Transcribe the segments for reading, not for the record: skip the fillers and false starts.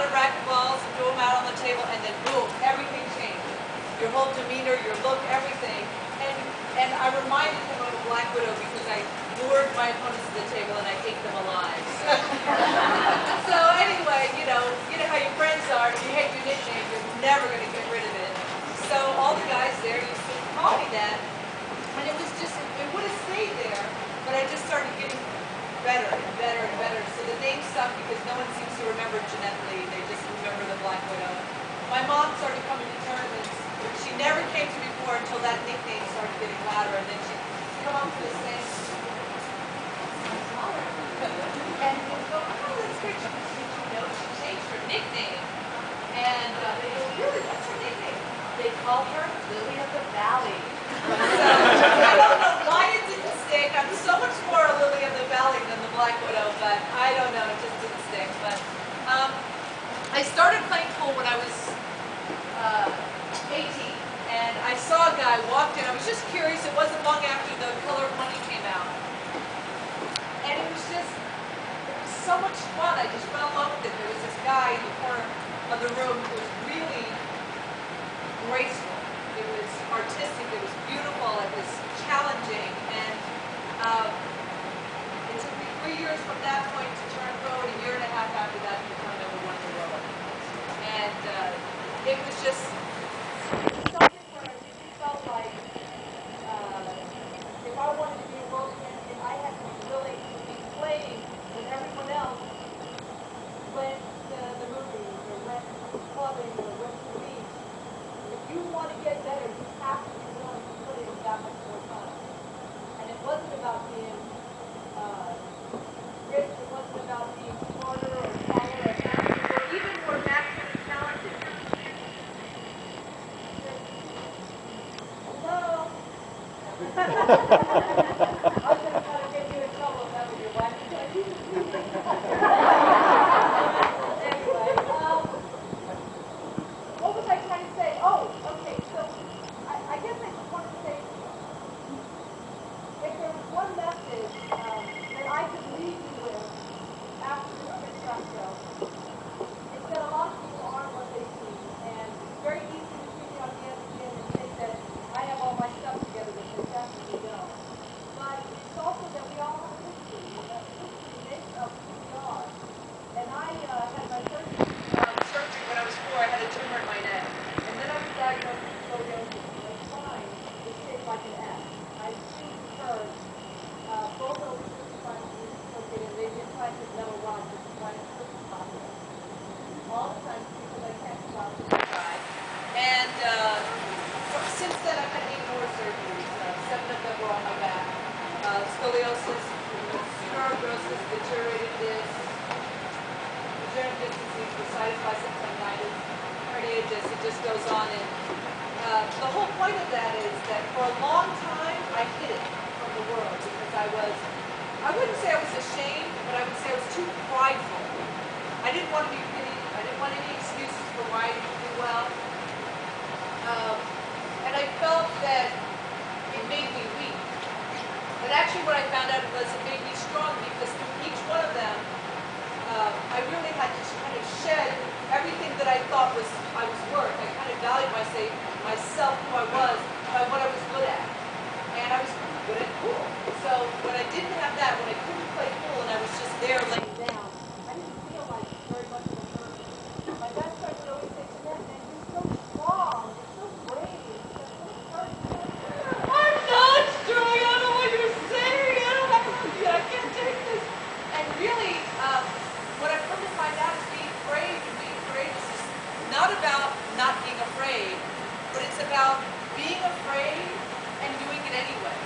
lot of racquetballs and threw them out on the table, and then boom, everything changed. Your whole demeanor, your look, everything. And I reminded him of a Black Widow because I lured my opponents to the table and I ate them alive. So anyway, you know how your friends are. If you hate your nickname, you're never going to get rid of it. So all the guys there used to call me that, and it was just, it would have stayed there, but I just started getting better and better and better. So the name stuck because no one seems to remember Jeanette Lee. They just remember the Black Widow. My mom started coming to tournaments. She never came to me before until that nickname started getting louder, and then she'd come up to the stand and we'd go, oh, that's great. Did you know she changed her nickname? And they go, really, what's her nickname? They call her Lily of the Valley. So I don't know why it didn't stick. I'm so much more a Lily of the Valley than the Black Widow, but I don't know, it just didn't stick. But I started playing pool when I was 18, and I saw a guy walk in. I was just curious. It wasn't long after The Color of Money came out, and it was so much fun. I just fell in love with it. There was this guy in the corner of the room who was really graceful. It was artistic. It was beautiful. It was challenging, and it took me 3 years from that point to turn pro, and a year and a half after that to become #1 in the world. And it was just something where I really felt like if I wanted to be a world champion, I had to be willing to be playing with everyone else, went to the movies or went clubbing or went to the beach. If you want to get better, you have to be willing to put in that much more time. And it wasn't about being rich, it wasn't about being smarter or taller or faster or even more naturally talented. Hello? I was going to try to get you in trouble if that was your wife. Anyway, what was I trying to say? Oh, okay, so I guess I just wanted to say, if there was one message that I could leave you with after this espresso, it's that a lot of people aren't what they seem, and it's very easy to see me on ESPN and think that I have all my stuff together, which I definitely don't. But it's also that we all have a history, and that history makes up who we are. And I had my first surgery when I was 4. I had a tumor in my neck, and then I was diagnosed with scoliosis. My spine is shaped like an S. I have two curves, both over 55 degrees tilted, and they've implanted metal rods, which is why it's so popular. All the time, because I can't stop to try. And since then, I've had 8 more surgeries. 7 of them were on my back. Scoliosis, pseudoarthrosis, deteriorated disc, degenerative disc disease, decided bicep tendinitis, herniated disc. It just goes on. And the whole point of that is that for a long time, I hid it from the world because I wouldn't say I was ashamed, but I would say I was too prideful. I didn't want to be pitied. I didn't want any excuses for why I didn't do well. And I felt that it made me weak. But actually what I found out was it made me strong because through each one of them, I really had to kind of shed everything that I thought I was worth. I kind of valued myself, who I was, by what I was good at. And I was good at pool. So when I didn't have that, when I couldn't play pool and I was just there laying down, I didn't feel like very much of a person. My best friend would always say, Jeanette, man, you're so strong, you're so brave, you're so courage. I'm not strong, I don't know what you're saying, I can't take this. And really, what I've come to find out is being brave and being courageous is not about not being afraid, but it's about being afraid and doing it anyway.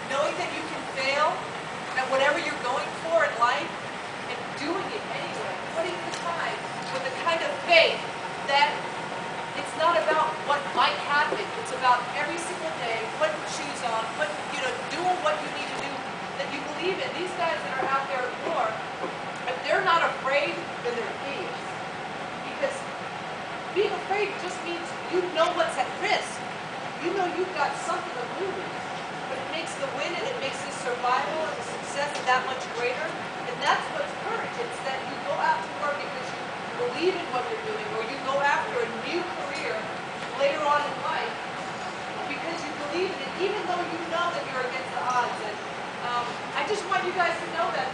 Knowing that you can fail at whatever you're going for in life and doing it anyway. Putting the time with the kind of faith that it's not about what might happen. It's about every single day putting shoes on, doing what you need to do that you believe in. These guys that are out there at war, if they're not afraid, then they're idiots. Because being afraid just means you know what's at risk. You know you've got something to lose. But it makes the win and it makes the survival and the success that much greater. And that's what's courage. It's that you go out to work because you believe in what you're doing, or you go after a new career later on in life because you believe in it, even though you know that you're against the odds. And I just want you guys to know that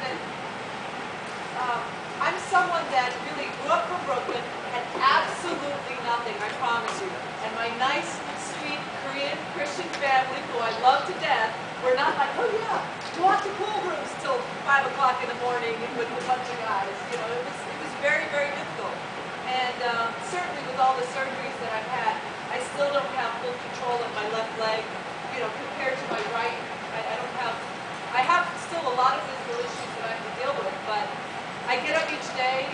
I'm someone that really grew up from Brooklyn, had absolutely nothing, I promise you. And my nice, sweet Korean Christian family, who I love to death, were not like, oh yeah, go out to pool rooms till 5 o'clock in the morning with a bunch of guys. You know, it was very, very difficult. And certainly with all the surgeries that I've had, I still don't have full control of my left leg, you know, compared to my right. I have still a lot of physical issues that I have to deal with, but I get up each day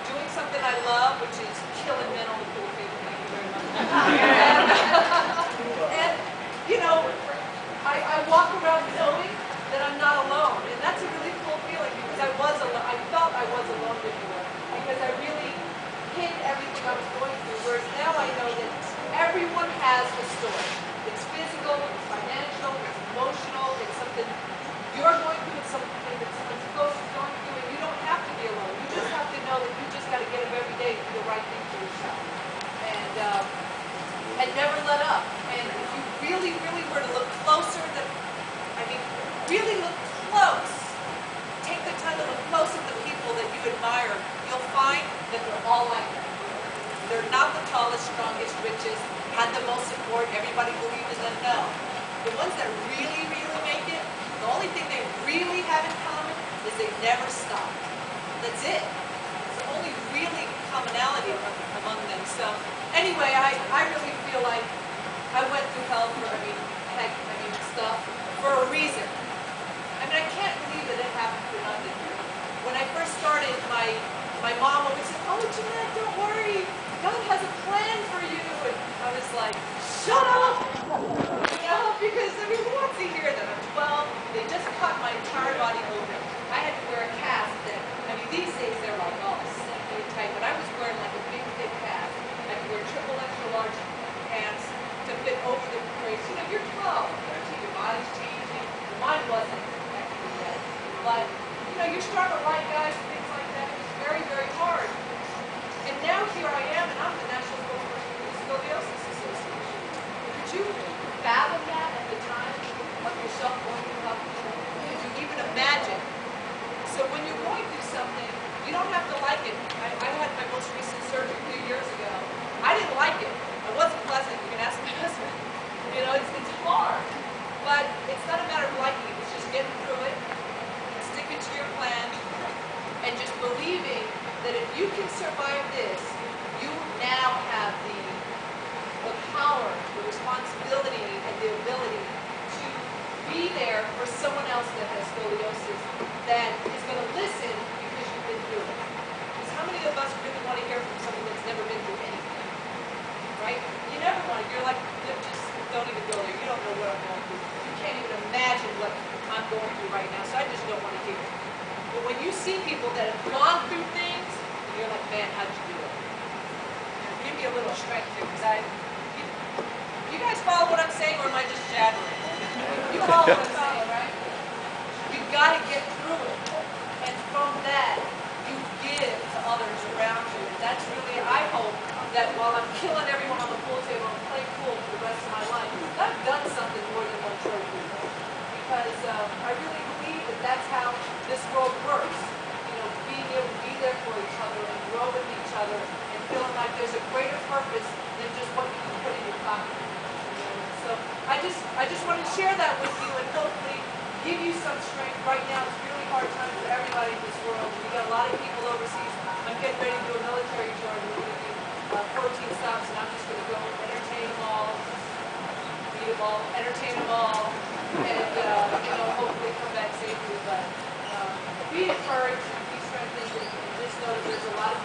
doing something I love, which is killing men on the pool table. Thank you very much. and you know, I walk around knowing that I'm not alone, and that's a really cool feeling because I felt I was alone before because I really hid everything I was going through. Whereas now I know that everyone has a story. It's physical, it's financial, it's emotional, it's something you're going through, it's something that someone close is going through, and you don't have to be alone. You just have to know that you just got to get up every day and do the right thing for yourself. And never let up. And if you really, really were to look closer, really look close, take the time to look close at the people that you admire, you'll find that they're all like that. They're not the tallest, strongest, richest, had the most support, everybody believed in them. No. The ones that really, really make it, the only thing they really have in common is they never stop. That's it. It's the only really commonality among them. So anyway, I really feel like I went through hell for, stuff for a reason. I can't believe that it happened for nothing. When I first started, my mom always said, oh, Jeanette, don't worry. God has a plan for you. And I was like, shut up! You know, because, who wants to hear that? I'm 12. They just cut my entire body open. I had to wear a cast that, these days they're like, oh, semi tight, but I was wearing like a big, thick cast. I could wear triple extra large pants to fit over the brace. You know, you're 12, 13, your body's changing. Mine wasn't actually yet. But, you're starting to like guys and things like that. It was very, very hard. And now here I am, and I'm the National Spokesperson for the Scoliosis Association. Could you fathom that at the time of yourself going through health insurance? Could you even imagine? So when you're going through something, you don't have to like it. I had my most recent surgery 2 years ago. I didn't like it. It wasn't pleasant. You can ask my husband. It's hard. But it's not a matter of liking it. It's just getting through it, sticking to your plan, and just believing that if you can survive this, you now have the power, the responsibility, and the ability to be there for someone else that has scoliosis that is going to listen because you've been through it. Because how many of us really want to hear from someone that's never been through anything? Right? You never want to. You're like, just don't even go there. You don't know what I'm going through. You can't even imagine what I'm going through right now, so I just don't want to hear it. But when you see people that have gone through things, you're like, man, how'd you do it? Give me a little strength here, because you guys follow what I'm saying, or am I just jabbering? You follow what I'm saying, right? You've got to get through it. And from that, you give to others around you. And that's really, I hope, that while I'm killing everyone on the pool table and playing pool for the rest of my life, I've done something more than one trophy. Because I really believe that that's how this world works. Being able to be there for each other and grow with each other and feeling like there's a greater purpose than just what you can put in your pocket. So I just want to share that with you and hopefully give you some strength. Right now it's really hard times for everybody in this world. We got a lot of people overseas. I'm getting ready to do a military tour. We're going to do 14 stops, and I'm just going to go entertain them all, meet them all, entertain them all, and hopefully come back safely. But be encouraged, be strengthened, and just know that there's a lot of